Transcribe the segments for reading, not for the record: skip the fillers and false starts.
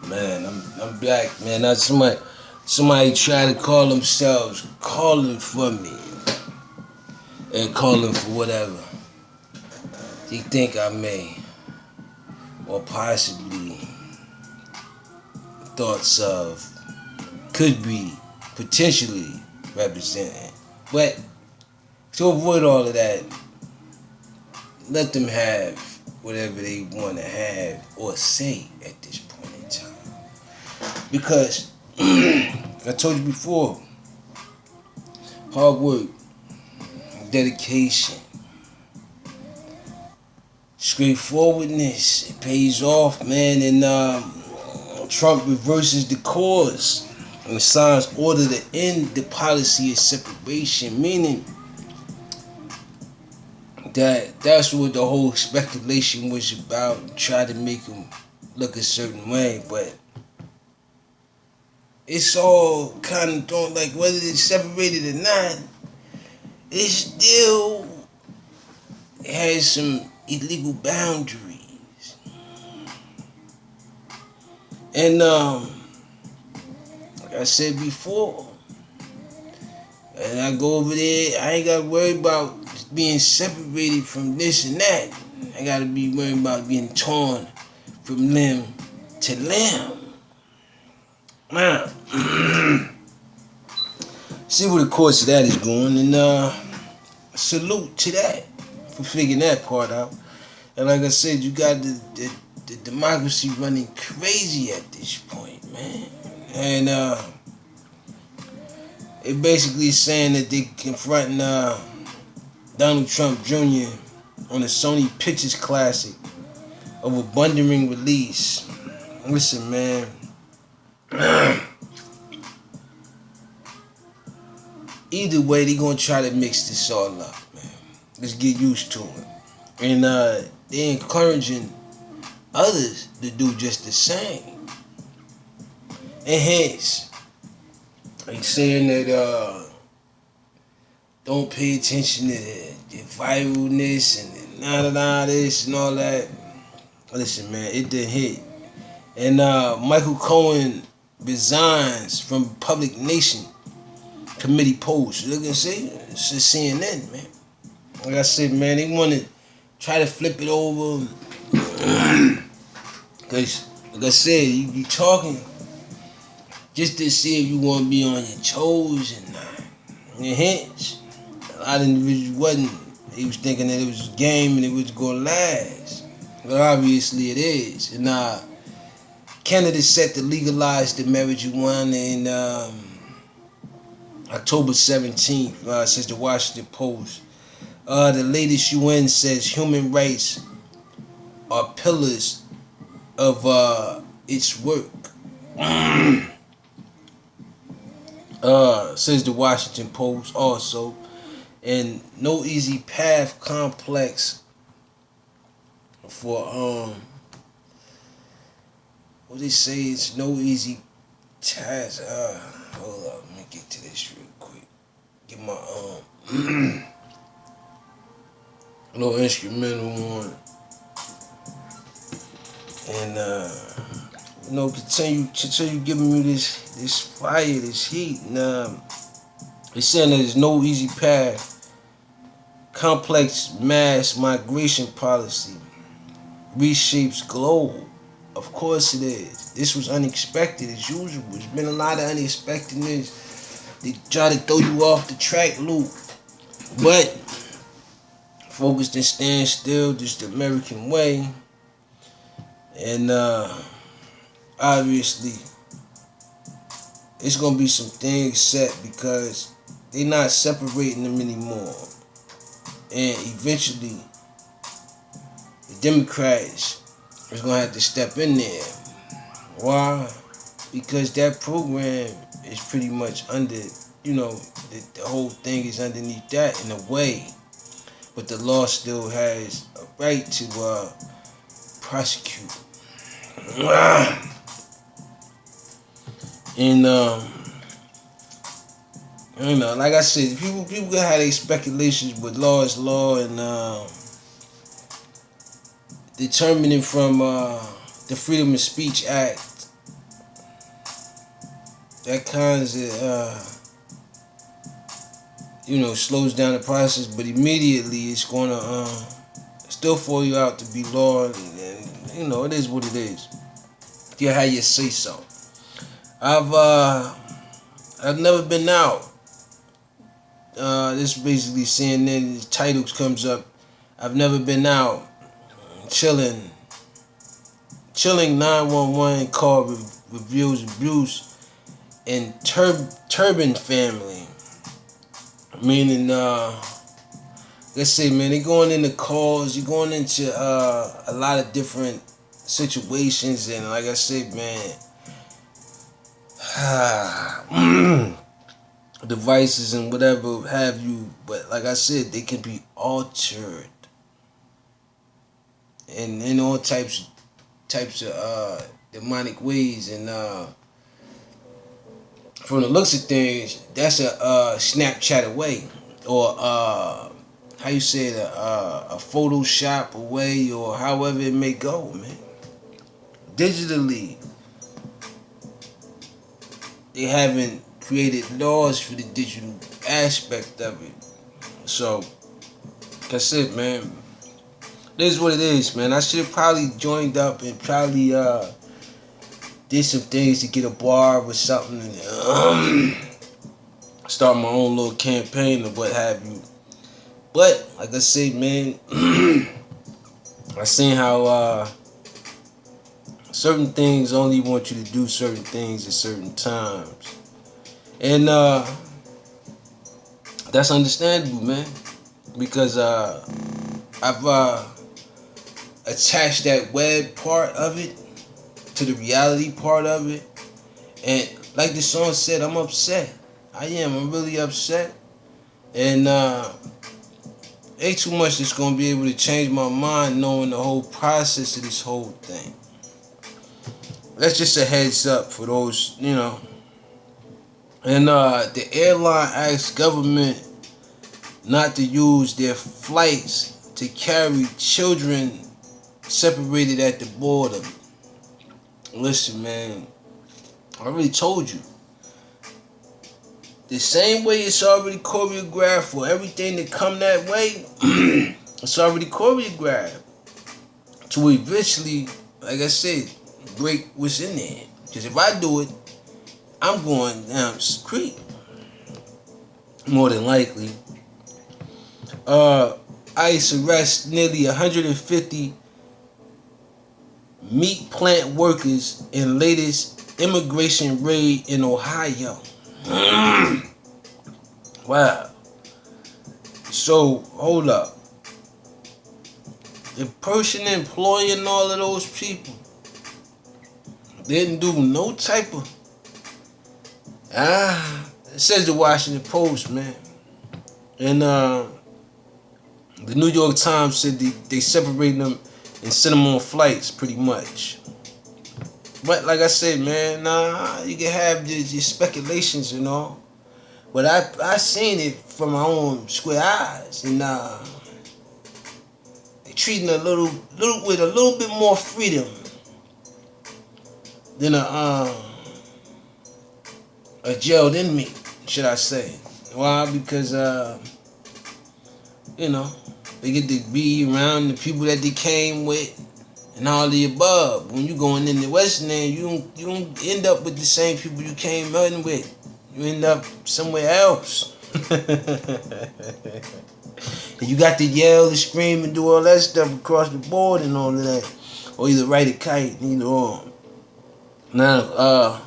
Man, I'm back, man. Now somebody try to call themselves calling for me and calling for whatever they think I may or possibly thoughts of could be potentially representing. But to avoid all of that, let them have whatever they want to have or say at this point in time. Because I told you before, hard work, dedication, straightforwardness, it pays off, man. And Trump reverses the course and signs order to end the policy of separation, meaning that's what the whole speculation was about. Try to make him look a certain way, but it's all kind of don't like whether it's separated or not. It still has some illegal boundaries, and like I said before, and I go over there, I ain't got to worry about being separated from this and that. I got to be worried about being torn from limb to limb. Now, see where the course of that is going, and salute to that for figuring that part out. And like I said, you got the democracy running crazy at this point, man. And it basically is saying that they confronting Donald Trump Jr. on the Sony Pictures Classic of a bundling release. Listen, man. Either way, they gonna try to mix this all up, man. Let's get used to it. And they encouraging others to do just the same. And hence, like saying that don't pay attention to the viralness and none of this and all that. Listen, man, it didn't hit. And Michael Cohen resigns from Public Nation Committee post. Look and see, it's just CNN, man. Like I said, man, they want to try to flip it over. Because, like I said, you talking just to see if you want to be on your toes and not. And hence, a lot of individuals wasn't. He was thinking that it was a game and it was going to last. But obviously it is. And Canada set to legalize the marijuana in October 17th, says the Washington Post. The latest UN says human rights are pillars of its work. Says the Washington Post also. And no easy path complex for what they say is no easy task. Hold up, let me get to this real quick. Get my little instrumental on, and continue giving me this fire, this heat. And it's saying that there's no easy path. Complex mass migration policy reshapes globe. Of course it is. This was unexpected as usual. There's been a lot of unexpectedness. They try to throw you off the track loop. But focused and stand still, just the American way. And obviously it's gonna be some things set because they're not separating them anymore. And eventually the Democrats is going to have to step in there. Why? Because that program is pretty much under, the whole thing is underneath that in a way. But the law still has a right to prosecute. And like I said, people can have their speculations, but law is law, and determining from the Freedom of Speech Act that kind of slows down the process, but immediately it's gonna still for you out to be law, and it is what it is. You had your say so. I've never been out. This basically CNN the title comes up. I've never been out. Chilling 911 call reveals abuse in Turban family. Meaning, let's say, man, they going into calls, you're going into a lot of different situations, and like I said, man, devices and whatever have you, but like I said, they can be altered, and in all types of demonic ways, and from the looks of things, that's a Snapchat away, or how you say it, a Photoshop away, or however it may go, man. Digitally, they haven't created laws for the digital aspect of it. So that's it, man. This is what it is, man. I should have probably joined up and probably did some things to get a bar or something, and start my own little campaign or what have you. But like I said, man, I seen how certain things only want you to do certain things at certain times, and that's understandable, man, because I've attached that web part of it to the reality part of it, and like the song said, I'm upset. I'm really upset, and ain't too much that's gonna be able to change my mind knowing the whole process of this whole thing. That's just a heads up for those, And the airline asks government not to use their flights to carry children separated at the border. Listen, man, I already told you. The same way it's already choreographed for everything that come that way, it's already choreographed to eventually, like I said, break what's in there. Because if I do it, I'm going down the street. More than likely. ICE arrests nearly 150 meat plant workers in latest immigration raid in Ohio. Wow. So, hold up. The person employing all of those people didn't do no type of... it says the Washington Post, man. And the New York Times said they separated them and sent them on flights, pretty much. But like I said, man, you can have your speculations and all. But I seen it from my own square eyes, and they treating a little with a little bit more freedom than a jailed inmate, should I say? Why? Because they get to be around the people that they came with and all the above. When you going in the Western end, you don't end up with the same people you came in with. You end up somewhere else. And you got to yell and scream and do all that stuff across the board and all of that. Or either ride a kite, either or. Now,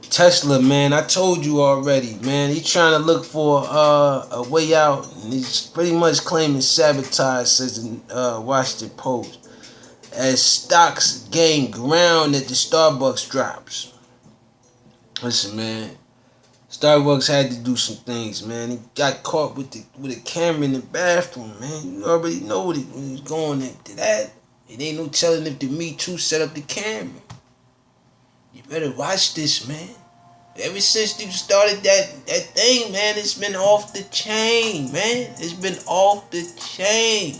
Tesla, man, I told you already, man. He's trying to look for a way out, and he's pretty much claiming sabotage, says the Washington Post, as stocks gain ground at the Starbucks drops. Listen, man, Starbucks had to do some things, man. He got caught with a camera in the bathroom, man. You already know when he was going into that. It ain't no telling if the Me Too set up the camera. You better watch this, man. Ever since you started that thing, man, it's been off the chain, man. It's been off the chain.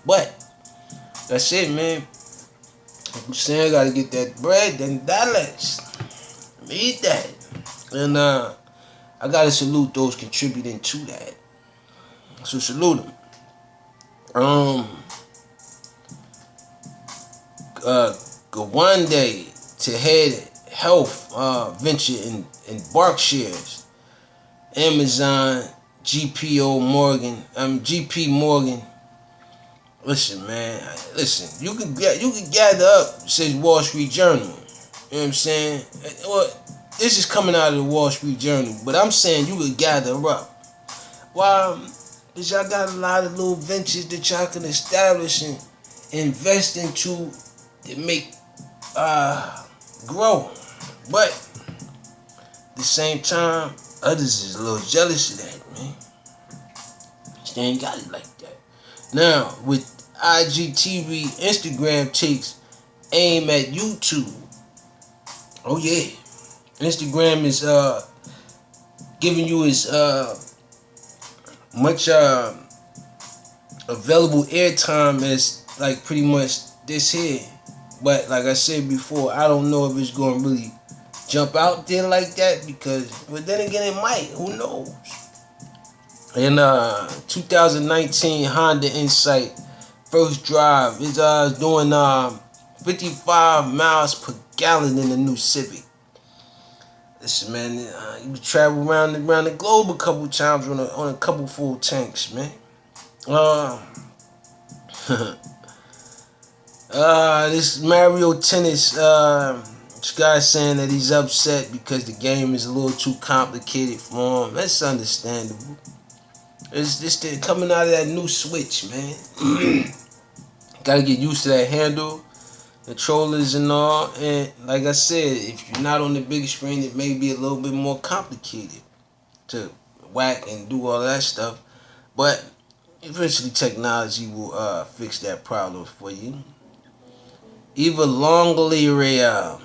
But that's it, man. I'm saying I gotta get that bread, them dollars. Read that. And I gotta salute those contributing to that. So salute them. Gawande to head health venture in Berkshires. Amazon, GP Morgan. Listen, man. Listen, you can gather up, says Wall Street Journal. You know what I'm saying? Well, this is coming out of the Wall Street Journal, but I'm saying you could gather up. Why? Because y'all got a lot of little ventures that y'all can establish and invest into to make grow. But at the same time, others is a little jealous of that, man. They ain't got it like that. Now, with IGTV, Instagram takes aim at YouTube. Oh yeah. Instagram is giving you as much available airtime as like pretty much this here. But like I said before, I don't know if it's gonna really jump out there like that but then again it might, who knows? In 2019 Honda Insight first drive is doing 55 miles per gallon in the new Civic. Listen, man, you travel around the globe a couple times on a couple full tanks, man. This Mario Tennis, this guy saying that he's upset because the game is a little too complicated for him. That's understandable. It's just coming out of that new Switch, man. Gotta get used to that handle, controllers and all. And like I said, if you're not on the big screen, it may be a little bit more complicated to whack and do all that stuff. But eventually technology will fix that problem for you. Eva Longoria,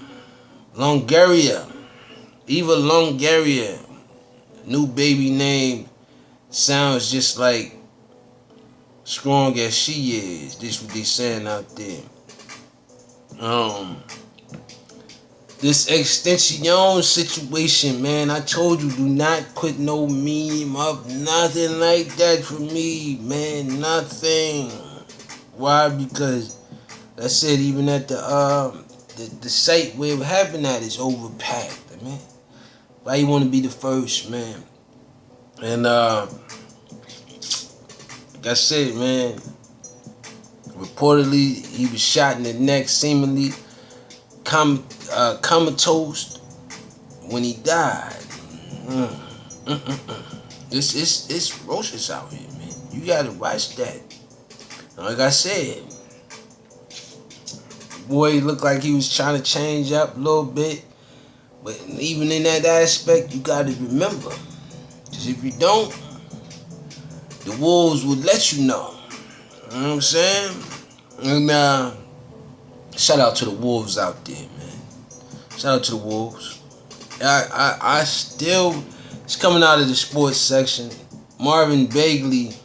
new baby name sounds just like strong as she is. This what they saying out there. This extension situation, man, I told you, do not put no meme up, nothing like that for me, man, nothing. Why? Because I said even at the site where it happened at is overpacked, man. Why you want to be the first, man? And like I said, man, reportedly he was shot in the neck, seemingly comatose when he died. It's ferocious out here, man. You gotta watch that. Like I said, boy looked like he was trying to change up a little bit, but even in that aspect, you gotta remember, because if you don't, the wolves would let you know. You know what I'm saying? And shout out to the wolves out there, man. Shout out to the wolves. I still, it's coming out of the sports section. Marvin Bagley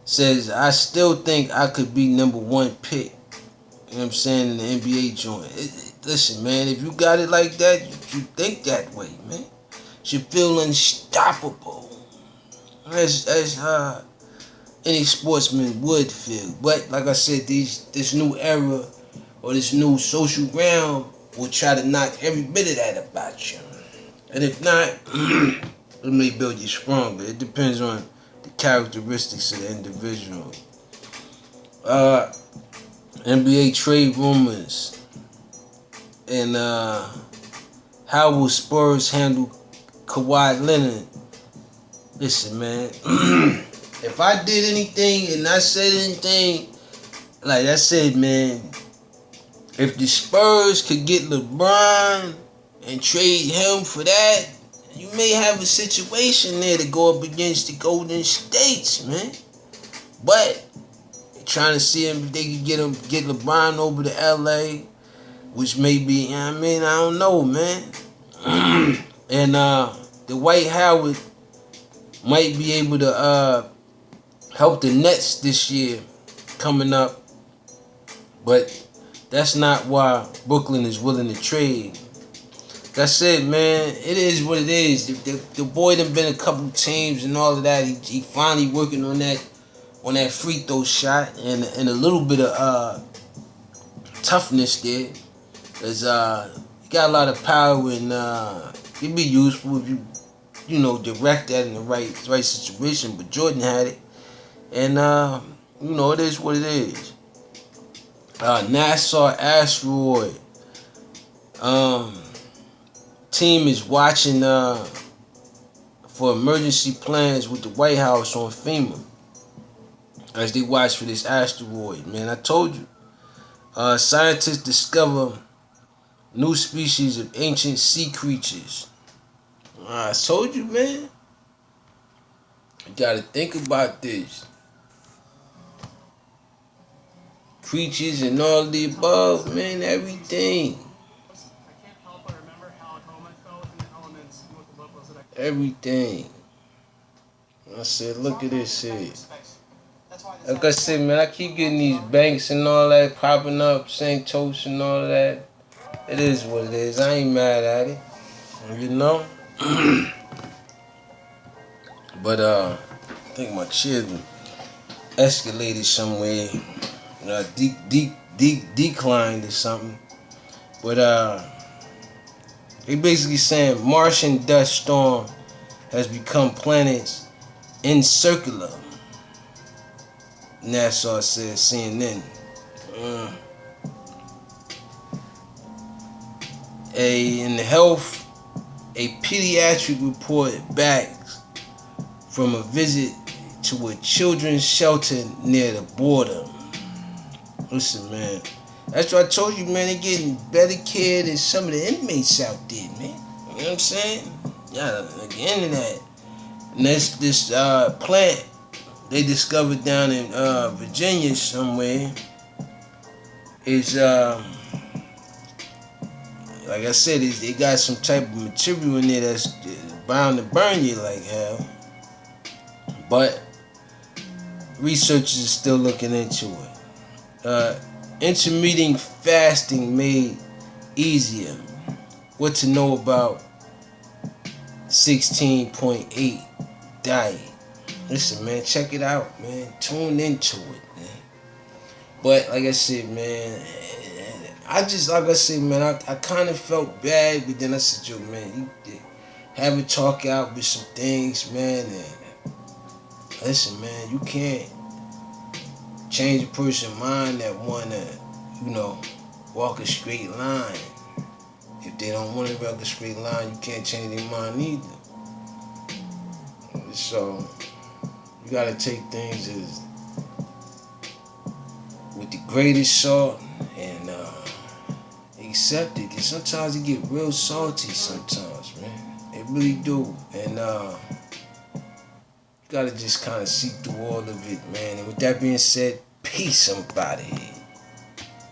says, I still think I could be number one pick. You know what I'm saying? In the NBA joint. Listen, man, if you got it like that, you think that way, man. You feel unstoppable. As any sportsman would feel. But like I said, this new era or this new social ground will try to knock every bit of that about you. And if not, it may build you stronger. It depends on the characteristics of the individual. NBA trade rumors. And how will Spurs handle Kawhi Leonard? Listen, man. If I did anything and I said anything, like I said, man, if the Spurs could get LeBron and trade him for that, you may have a situation there to go up against the Golden States, man. But trying to see if they could get LeBron over to LA, which may be, you know what I mean, I don't know, man. And Dwight Howard might be able to help the Nets this year coming up, but that's not why Brooklyn is willing to trade. Like I said, man, it is what it is. The boy done been a couple teams and all of that. He finally working on that free throw shot and a little bit of toughness there. Cause he got a lot of power and it'd be useful if you direct that in the right situation. But Jordan had it, and it is what it is. Nassau asteroid. Team is watching for emergency plans with the White House on FEMA as they watch for this asteroid. Man, I told you. Scientists discover new species of ancient sea creatures. I told you, man. You gotta think about this. Creatures and all the above, man, everything. Everything. I said, look at this shit. Like I said, man, I keep getting these banks and all that popping up, St. Toast and all that. It is what it is. I ain't mad at it. You know? But I think my children escalated somewhere. Declined or something. But they basically saying Martian dust storm has become planets incircular. NASA says CNN. In health, a pediatric report back from a visit to a children's shelter near the border. Listen, man. That's what I told you, man. They getting better care than some of the inmates out there, man. You know what I'm saying? Yeah, at the end of that. And this plant they discovered down in Virginia somewhere is like I said, they got some type of material in there that's bound to burn you like hell. But researchers are still looking into it. Intermittent fasting made easier. What to know about 16.8 diet. Listen, man, check it out, man. Tune into it, man. But like I said, man, I kind of felt bad, but then I said, yo, man, you have a talk out with some things, man. And listen, man, you can't change a person's mind that wanna, walk a straight line. If they don't want to walk a straight line, you can't change their mind either. So you gotta take things as with the greatest salt and accept it. Cause sometimes it get real salty. Sometimes, man, it really do. And you gotta just kind of see through all of it, man. And with that being said, peace, somebody.